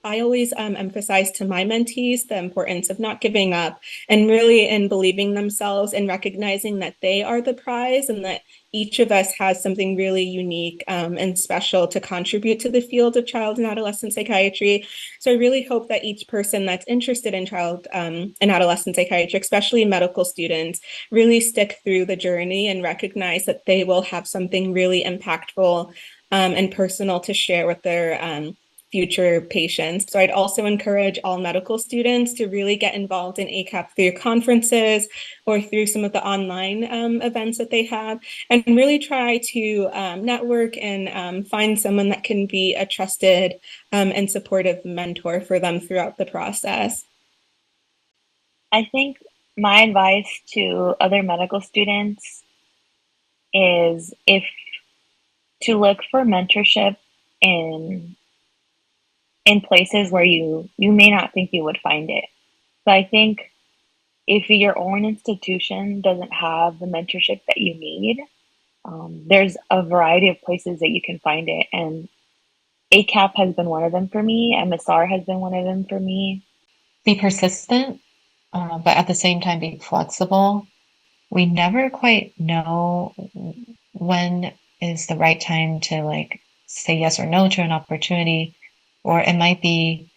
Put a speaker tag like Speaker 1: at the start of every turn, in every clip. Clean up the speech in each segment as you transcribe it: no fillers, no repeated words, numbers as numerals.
Speaker 1: I always emphasize to my mentees the importance of not giving up and really in believing themselves and recognizing that they are the prize and that each of us has something really unique and special to contribute to the field of child and adolescent psychiatry. So I really hope that each person that's interested in child and adolescent psychiatry, especially medical students, really stick through the journey and recognize that they will have something really impactful and personal to share with their future patients. So I'd also encourage all medical students to really get involved in ACAP through conferences or through some of the online events that they have, and really try to network and find someone that can be a trusted and supportive mentor for them throughout the process.
Speaker 2: I think my advice to other medical students is if to look for mentorship in places where you may not think you would find it. So I think if your own institution doesn't have the mentorship that you need, there's a variety of places that you can find it. And ACAP has been one of them for me. MSR has been one of them for me.
Speaker 3: Be persistent, but at the same time be flexible. We never quite know when is the right time to like say yes or no to an opportunity, or it might be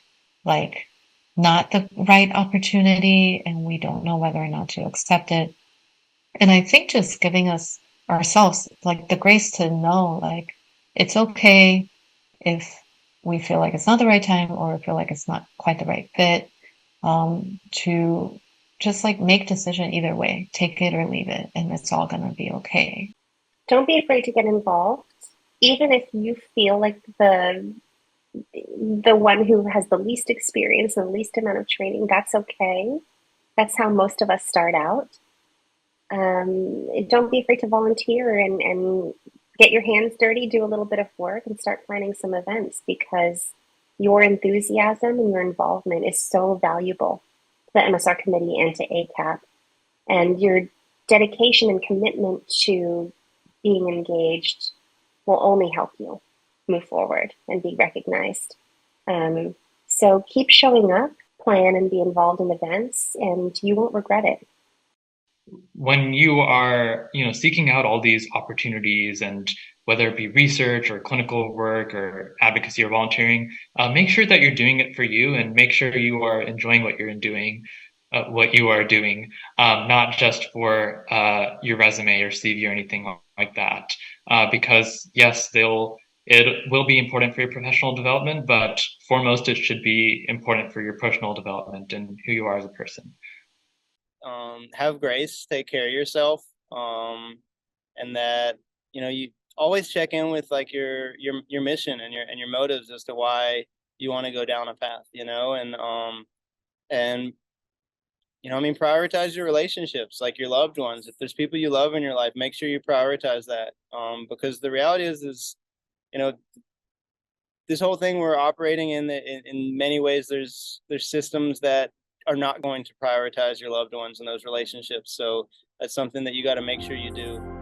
Speaker 3: like not the right opportunity and we don't know whether or not to accept it. And I think just giving us ourselves like the grace to know like it's okay if we feel like it's not the right time or feel like it's not quite the right fit, to just like make decision either way, take it or leave it, and it's all gonna be okay.
Speaker 4: Don't be afraid to get involved, even if you feel like the one who has the least experience and the least amount of training. That's okay. That's how most of us start out. Don't be afraid to volunteer and get your hands dirty, do a little bit of work, and start planning some events because your enthusiasm and your involvement is so valuable to the MSR committee and to ACAP. And your dedication and commitment to being engaged will only help you move forward and be recognized. So keep showing up, plan and be involved in events, and you won't regret it.
Speaker 5: When you are, seeking out all these opportunities, and whether it be research or clinical work or advocacy or volunteering, make sure that you're doing it for you and make sure you are enjoying what you're doing, not just for your resume or CV or anything like that. Because yes, it will be important for your professional development, but foremost, it should be important for your personal development and who you are as a person.
Speaker 6: Have grace, take care of yourself, and that you always check in with like your mission and your motives as to why you want to go down a path, and prioritize your relationships, like your loved ones. If there's people you love in your life, make sure you prioritize that, because the reality is this whole thing we're operating in many ways, there's systems that are not going to prioritize your loved ones and those relationships. So that's something that you got to make sure you do.